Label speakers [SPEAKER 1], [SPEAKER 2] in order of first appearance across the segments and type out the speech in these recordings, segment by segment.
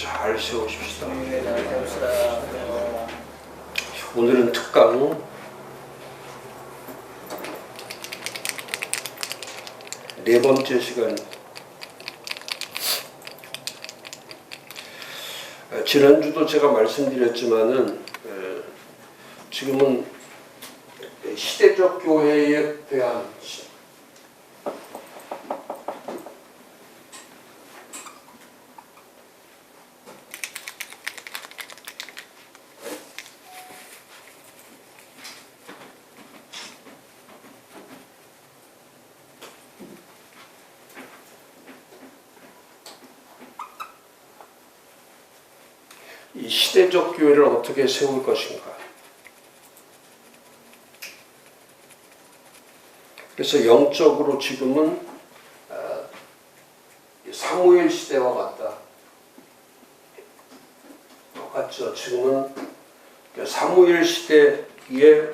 [SPEAKER 1] 잘 세우십시다.
[SPEAKER 2] 잘 세웁시다.
[SPEAKER 1] 오늘은 특강 네 번째 시간. 지난주도 제가 말씀드렸지만은 지금은 시대적 교회에 대한 이 시대적 교회를 어떻게 세울 것인가. 그래서 영적으로 지금은 사무엘 시대와 같다. 똑같죠. 지금은 사무엘 시대의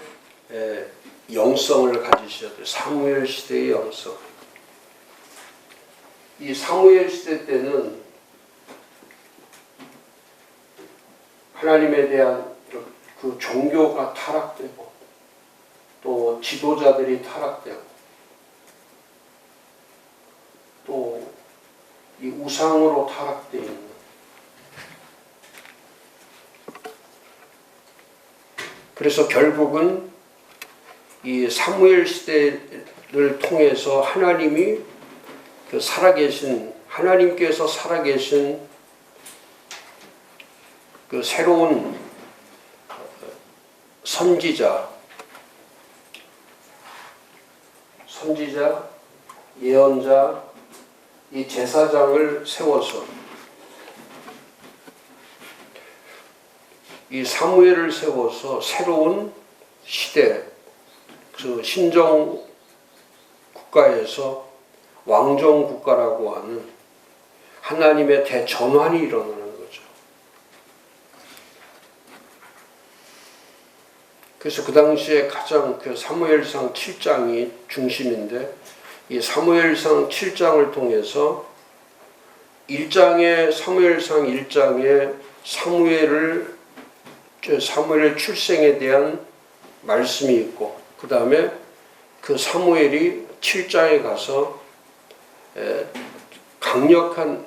[SPEAKER 1] 영성을 가지셔야 돼요. 사무엘 시대의 영성. 이 사무엘 시대 때는 하나님에 대한 그 종교가 타락되고 또 지도자들이 타락되고 또 이 우상으로 타락되어 있는, 그래서 결국은 이 사무엘 시대를 통해서 하나님이 그 살아계신, 하나님께서 살아계신 그 새로운 선지자, 예언자, 이 제사장을 세워서 이 사무엘을 세워서 새로운 시대, 그 신정 국가에서 왕정 국가라고 하는 하나님의 대전환이 일어나는 거죠. 그래서 그 당시에 가장 그 사무엘상 7장이 중심인데, 이 사무엘상 7장을 통해서 1장의 사무엘상 1장에 사무엘의 출생에 대한 말씀이 있고, 그 다음에 그 사무엘이 7장에 가서 강력한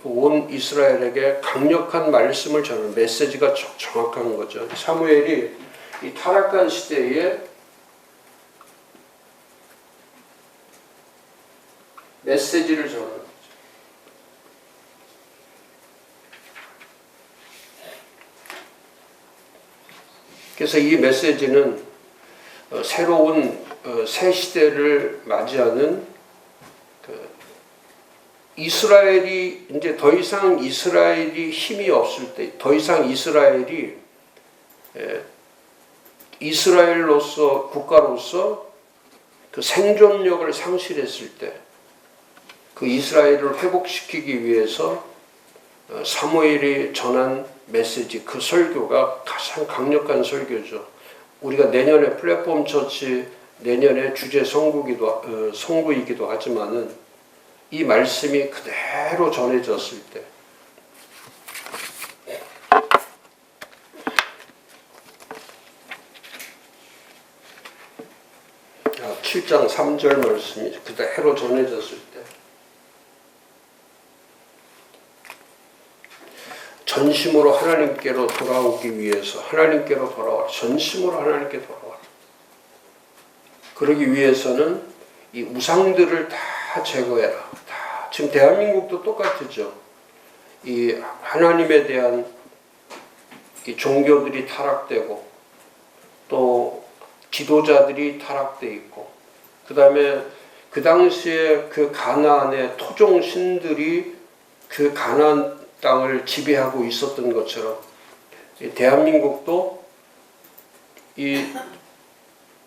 [SPEAKER 1] 온 이스라엘에게 강력한 말씀을 전하는 메시지가 정확한 거죠. 사무엘이 이 타락한 시대에 메시지를 전하는 거죠. 그래서 이 메시지는 새로운 새 시대를 맞이하는 이스라엘이 이제 더 이상 이스라엘이 힘이 없을 때, 더 이상 이스라엘이 이스라엘로서 국가로서 그 생존력을 상실했을 때, 그 이스라엘을 회복시키기 위해서 사무엘이 전한 메시지, 그 설교가 가장 강력한 설교죠. 우리가 내년에 플랫폼 처치 내년에 주제 성구이기도 하지만은 이 말씀이 그대로 전해졌을 때, 7장 3절 말씀이 그대로 전해졌을 때, 전심으로 하나님께로 돌아오기 위해서 하나님께로 돌아와, 전심으로 하나님께 돌아와. 그러기 위해서는 이 우상들을 다 제거해라. 다 지금 대한민국도 똑같죠. 이 하나님에 대한 이 종교들이 타락되고 또 지도자들이 타락돼 있고, 그 다음에 그 당시에 그 가나안의 토종 신들이 그 가나안 땅을 지배하고 있었던 것처럼 대한민국도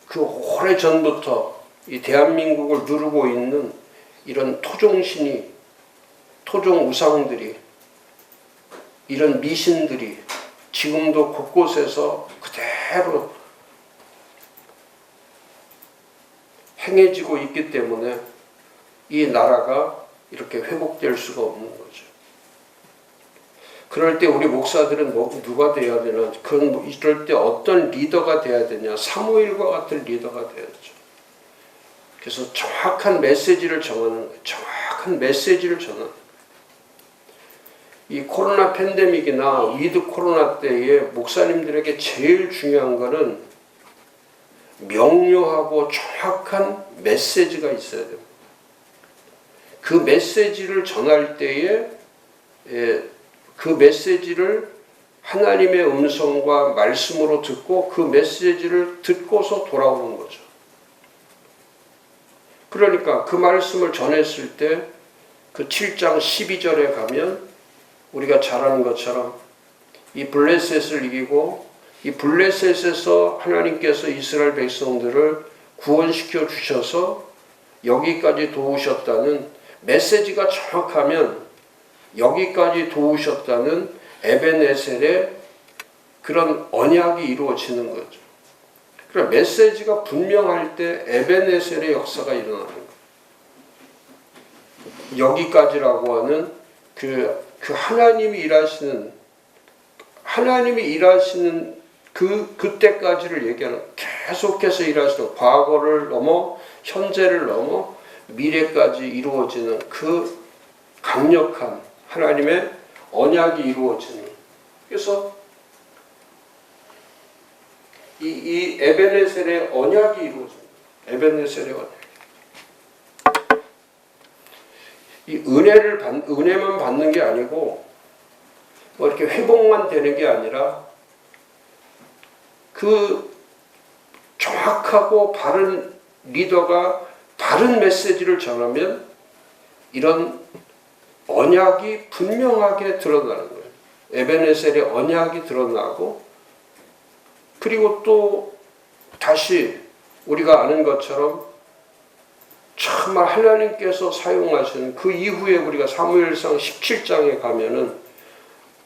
[SPEAKER 1] 그 오래전부터 이 대한민국을 누르고 있는 이런 토종신이, 토종 우상들이, 이런 미신들이 지금도 곳곳에서 그대로 행해지고 있기 때문에 이 나라가 이렇게 회복될 수가 없는 거죠. 그럴 때 우리 목사들은 누가 돼야 되나? 그건 이럴 때 어떤 리더가 돼야 되냐? 사무엘과 같은 리더가 돼야죠. 그래서 정확한 메시지를 정하는 거예요. 정확한 메시지를 전하는 거예요. 이 코로나 팬데믹이나 위드 코로나 때에 목사님들에게 제일 중요한 거는 명료하고 정확한 메시지가 있어야 됩니다. 그 메시지를 전할 때에 그 메시지를 하나님의 음성과 말씀으로 듣고 그 메시지를 듣고서 돌아오는 거죠. 그러니까 그 말씀을 전했을 때 그 7장 12절에 가면 우리가 잘 아는 것처럼 이 블레셋을 이기고 이 블레셋에서 하나님께서 이스라엘 백성들을 구원시켜 주셔서 여기까지 도우셨다는 메시지가 정확하면 여기까지 도우셨다는 에벤에셀의 그런 언약이 이루어지는 거죠. 그러니까 메시지가 분명할 때 에벤에셀의 역사가 일어나는 거예요. 여기까지라고 하는 그 하나님이 일하시는 그때까지를 얘기하는, 계속해서 일하시는, 과거를 넘어 현재를 넘어 미래까지 이루어지는 그 강력한 하나님의 언약이 이루어지는. 그래서 이 에벤에셀의 언약이 이루어집니다. 에벤에셀의 언약. 이 은혜만 받는 게 아니고 뭐 이렇게 회복만 되는 게 아니라 그 정확하고 바른 리더가 바른 메시지를 전하면 이런 언약이 분명하게 드러나는 거예요. 에벤에셀의 언약이 드러나고, 그리고 또 다시 우리가 아는 것처럼 정말 하나님께서 사용하시는 그 이후에 우리가 사무엘상 17장에 가면은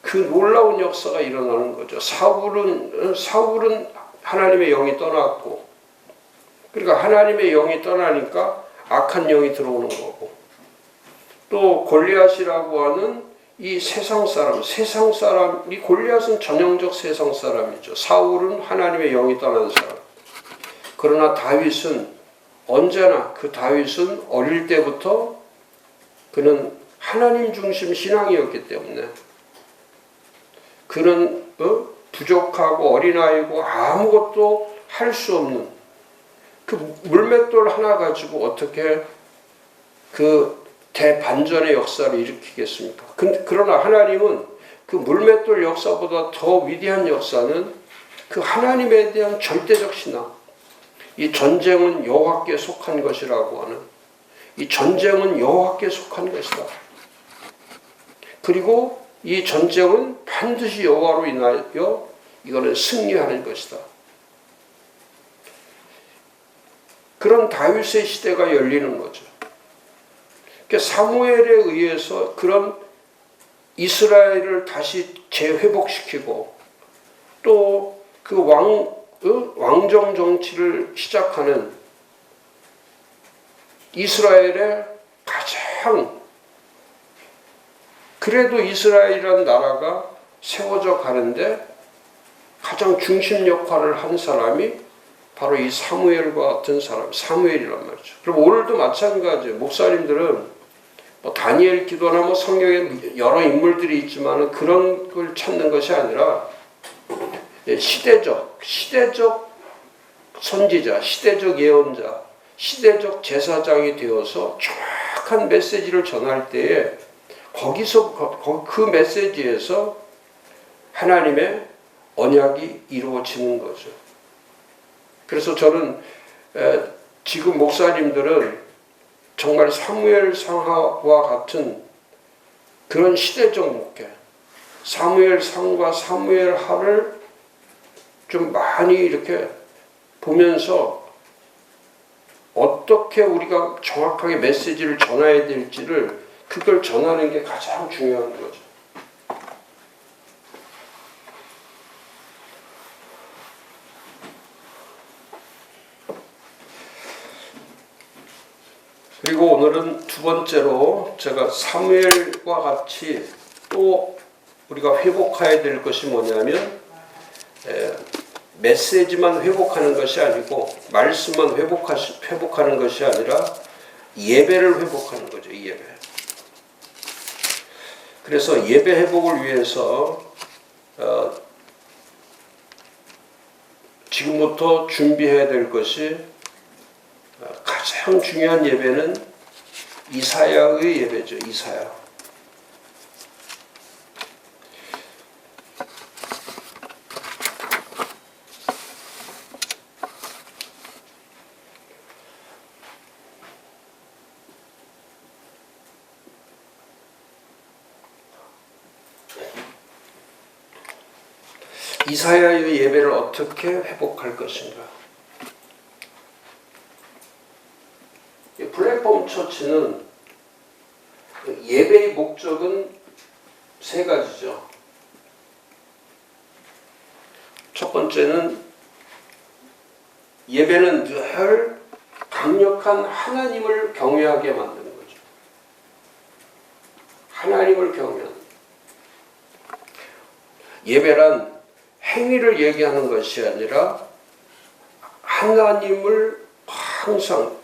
[SPEAKER 1] 그 놀라운 역사가 일어나는 거죠. 사울은 하나님의 영이 떠났고, 그러니까 하나님의 영이 떠나니까 악한 영이 들어오는 거고, 또 골리앗이라고 하는 이 세상 사람, 이 골리앗은 전형적 세상 사람이죠. 사울은 하나님의 영이 떠난 사람. 그러나 다윗은 언제나, 그 다윗은 어릴 때부터 그는 하나님 중심 신앙이었기 때문에 그는 부족하고 어린아이고 아무것도 할 수 없는 그 물맷돌 하나 가지고 어떻게 그 대반전의 역사를 일으키겠습니까? 그러나 하나님은 그 물맷돌 역사보다 더 위대한 역사는 그 하나님에 대한 절대적 신앙, 이 전쟁은 여호와께 속한 것이라고 하는, 이 전쟁은 여호와께 속한 것이다. 그리고 이 전쟁은 반드시 여호와로 인하여 이거는 승리하는 것이다. 그런 다윗의 시대가 열리는 거죠. 그러니까 사무엘에 의해서 그런 이스라엘을 다시 재회복시키고 또 그 왕정 정치를 시작하는 이스라엘의 가장, 그래도 이스라엘이라는 나라가 세워져 가는데 가장 중심 역할을 한 사람이 바로 이 사무엘과 같은 사람, 사무엘이란 말이죠. 그럼 오늘도 마찬가지예요. 목사님들은 뭐 다니엘 기도나 뭐 성경에 여러 인물들이 있지만 그런 걸 찾는 것이 아니라 시대적 선지자, 시대적 예언자, 시대적 제사장이 되어서 정확한 메시지를 전할 때에 거기서 그 메시지에서 하나님의 언약이 이루어지는 거죠. 그래서 저는 지금 목사님들은 정말 사무엘상하와 같은 그런 시대적 목회, 사무엘상과 사무엘하를 좀 많이 이렇게 보면서 어떻게 우리가 정확하게 메시지를 전해야 될지를, 그걸 전하는 게 가장 중요한 거죠. 그리고 오늘은 두 번째로 제가 사무엘과 같이 또 우리가 회복해야 될 것이 뭐냐면 메시지만 회복하는 것이 아니고 말씀만 회복하는 것이 아니라 예배를 회복하는 거죠. 이 예배. 그래서 예배 회복을 위해서 지금부터 준비해야 될 것이 가장 중요한 예배는 이사야의 예배죠. 이사야. 이사야의 예배를 어떻게 회복할 것인가? 플랫폼 처치는 예배의 목적은 세 가지죠. 첫 번째는 예배는 늘 강력한 하나님을 경외하게 만드는 거죠. 하나님을 경외하는. 예배란 행위를 얘기하는 것이 아니라 하나님을 항상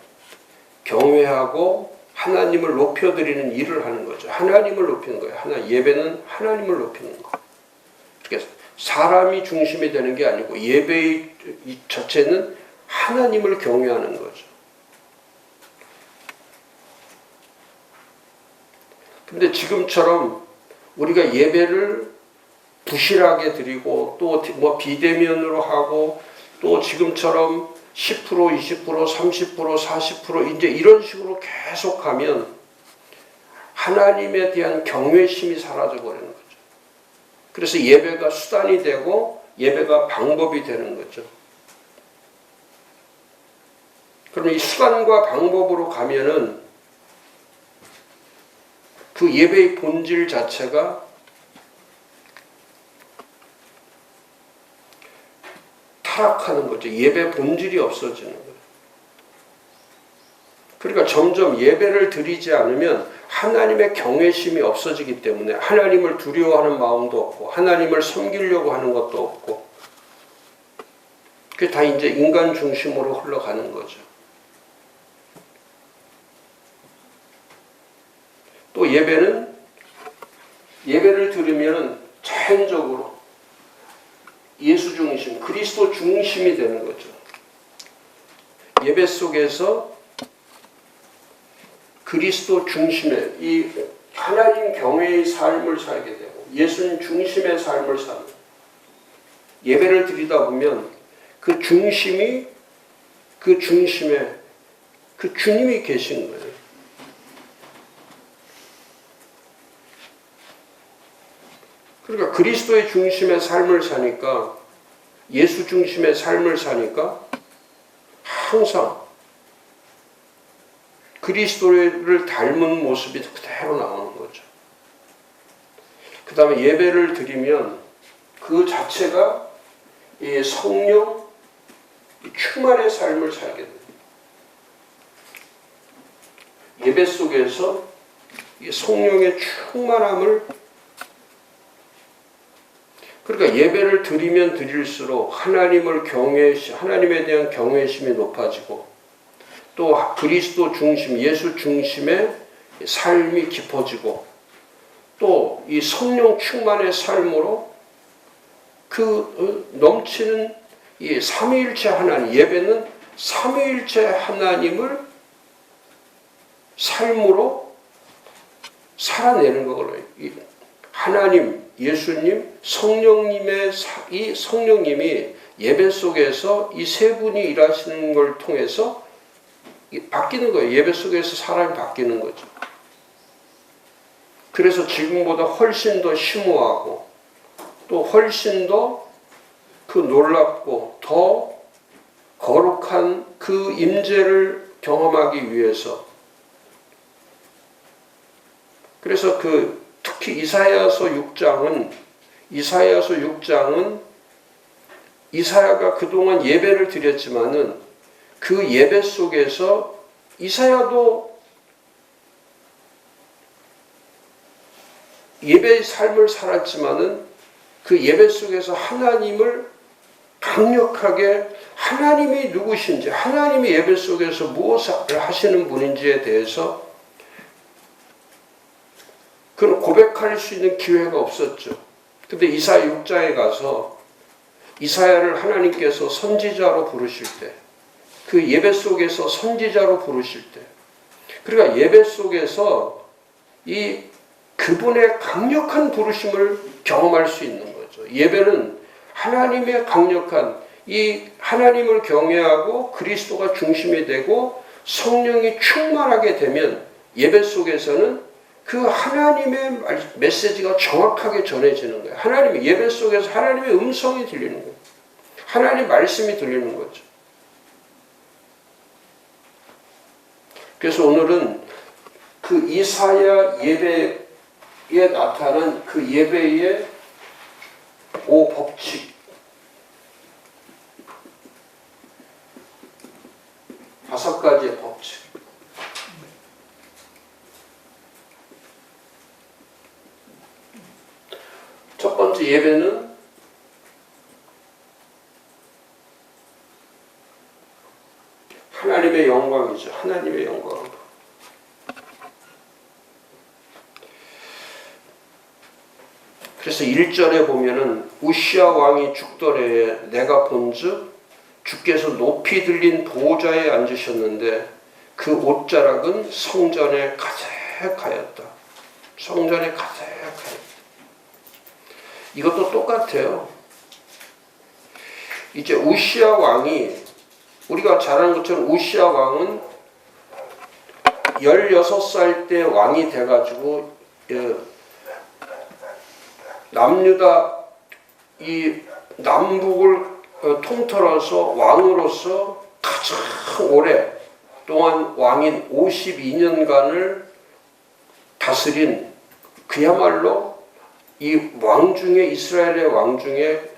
[SPEAKER 1] 경외하고 하나님을 높여드리는 일을 하는 거죠. 하나님을 높이는 거예요. 예배는 하나님을 높이는 거. 그러니까 사람이 중심이 되는 게 아니고 예배의 자체는 하나님을 경외하는 거죠. 근데 지금처럼 우리가 예배를 부실하게 드리고 또 뭐 비대면으로 하고 또 지금처럼 10%, 20%, 30%, 40% 이제 이런 식으로 계속하면 하나님에 대한 경외심이 사라져 버리는 거죠. 그래서 예배가 수단이 되고 예배가 방법이 되는 거죠. 그러면 이 수단과 방법으로 가면은 그 예배의 본질 자체가 타락하는 거죠. 예배 본질이 없어지는 거예요. 그러니까 점점 예배를 드리지 않으면 하나님의 경외심이 없어지기 때문에 하나님을 두려워하는 마음도 없고 하나님을 섬기려고 하는 것도 없고 그게 다 이제 인간 중심으로 흘러가는 거죠. 또 예배를 드리면 자연적으로 예수 중심, 그리스도 중심이 되는 거죠. 예배 속에서 그리스도 중심의 이 하나님 경외의 삶을 살게 되고 예수님 중심의 삶을 사는 예배를 드리다 보면 그 중심에 그 주님이 계신 거예요. 그러니까 그리스도의 중심의 삶을 사니까 예수 중심의 삶을 사니까 항상 그리스도를 닮은 모습이 그대로 나오는 거죠. 그 다음에 예배를 드리면 그 자체가 이 성령 충만의 삶을 살게 됩니다. 예배 속에서 이 성령의 충만함을 그러니까 예배를 드리면 드릴수록 하나님에 대한 경외심이 높아지고 또 그리스도 중심, 예수 중심의 삶이 깊어지고 또 이 성령 충만의 삶으로 그 넘치는 이 삼위일체 하나님, 예배는 삼위일체 하나님을 삶으로 살아내는 거거든요. 하나님, 예수님, 이 성령님이 예배 속에서 이 세 분이 일하시는 걸 통해서 바뀌는 거예요. 예배 속에서 사람이 바뀌는 거죠. 그래서 지금보다 훨씬 더 심오하고 또 훨씬 더 그 놀랍고 더 거룩한 그 임재를 경험하기 위해서 그래서 특히 이사야서 6장은 이사야가 그동안 예배를 드렸지만은 그 예배 속에서 이사야도 예배의 삶을 살았지만은 그 예배 속에서 하나님을 강력하게 하나님이 누구신지, 하나님이 예배 속에서 무엇을 하시는 분인지에 대해서 그는 고백할 수 있는 기회가 없었죠. 근데 이사야 6장에 가서 이사야를 하나님께서 선지자로 부르실 때, 그 예배 속에서 선지자로 부르실 때, 그러니까 예배 속에서 이 그분의 강력한 부르심을 경험할 수 있는 거죠. 예배는 하나님의 강력한 이 하나님을 경외하고 그리스도가 중심이 되고 성령이 충만하게 되면 예배 속에서는 그 하나님의 메시지가 정확하게 전해지는 거예요. 하나님의 예배 속에서 하나님의 음성이 들리는 거예요. 하나님의 말씀이 들리는 거죠. 그래서 오늘은 그 이사야 예배에 나타난 그 예배의 5법칙, 5가지의 법칙. 첫 번째 예배는 하나님의 영광이죠. 하나님의 영광. 그래서 1절에 보면은 우시야 왕이 죽더래에 내가 본즉 주께서 높이 들린 보좌에 앉으셨는데 그 옷자락은 성전에 가득하였다. 성전에 가득하였다. 이것도 똑같아요. 이제 우시야 왕이 우리가 잘 아는 것처럼 우시야 왕은 16살 때 왕이 돼가지고 남유다 이 남북을 통틀어서 왕으로서 가장 오랫동안 왕인 52년간을 다스린 그야말로 이 왕 중에 이스라엘의 왕 중에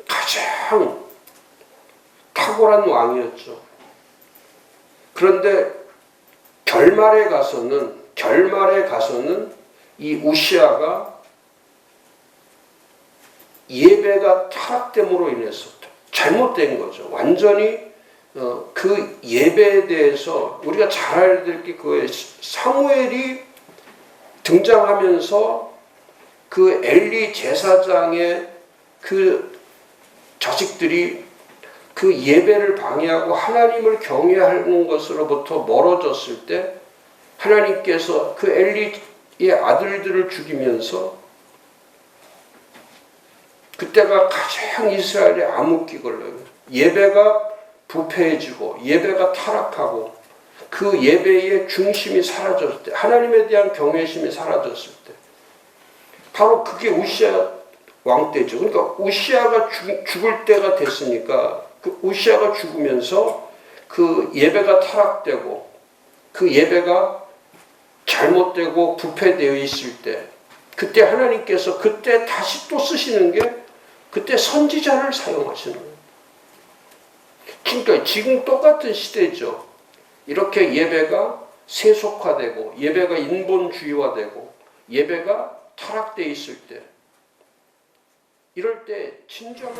[SPEAKER 1] 가장 탁월한 왕이었죠. 그런데 결말에 가서는 이 우시야가 예배가 타락됨으로 인해서 잘못된 거죠. 완전히 그 예배에 대해서 우리가 잘 알아야 될 게 그거예요. 사무엘이 등장하면서 그 엘리 제사장의 그 자식들이 그 예배를 방해하고 하나님을 경외하는 것으로부터 멀어졌을 때 하나님께서 그 엘리의 아들들을 죽이면서 그때가 가장 이스라엘의 암흑기 걸려요. 예배가 부패해지고 예배가 타락하고 그 예배의 중심이 사라졌을 때, 하나님에 대한 경외심이 사라졌을 때, 바로 그게 우시야 왕 때죠. 그러니까 우시야가 죽을 때가 됐으니까 그 우시야가 죽으면서 그 예배가 타락되고 그 예배가 잘못되고 부패되어 있을 때, 그때 하나님께서 그때 다시 또 쓰시는 게 그때 선지자를 사용하시는 거예요. 그러니까 지금 똑같은 시대죠. 이렇게 예배가 세속화되고 예배가 인본주의화되고 예배가 타락되어 있을 때, 이럴 때 진정한